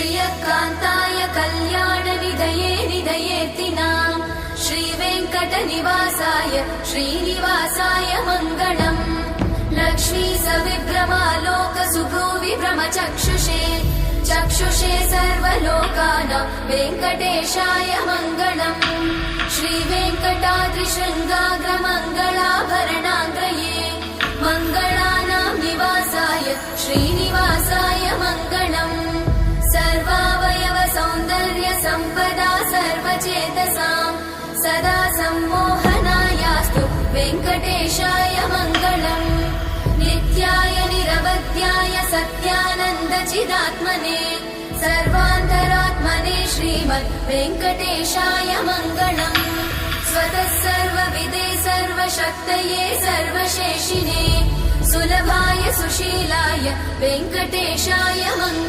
श्रियकान्ताय कल्याणनिधये निधयेऽर्तिनाम् श्रीवेङ्कटनिवासाय श्रीनिवासाय मङ्गलम् लक्ष्मी सविभ्रमालोकसुभ्रूविभ्रमचक्षुषे चक्षुषे सर्वलोकानां वेङ्कटेशाय मङ्गलम् श्रीवेङ्कटाद्रिशृङ्गाग्रमङ्गलाभरणाङ्गये मङ्गलानां निवासाय श्रीनिवासाय मङ्गलम् सर्वावयव सौन्दर्य सम्पदा सर्वचेतसां सदा सम्मोहनायास्तु वेङ्कटेशाय मङ्गलम् नित्याय निरवध्याय सत्यानन्दचिदात्मने सर्वान्तरात्मने श्रीमद् वेङ्कटेशाय मङ्गलम् स्वतः सर्वविदे सर्वशक्तये सर्वशेषिने सुलभाय सुशीलाय वेङ्कटेशाय मङ्गलम्।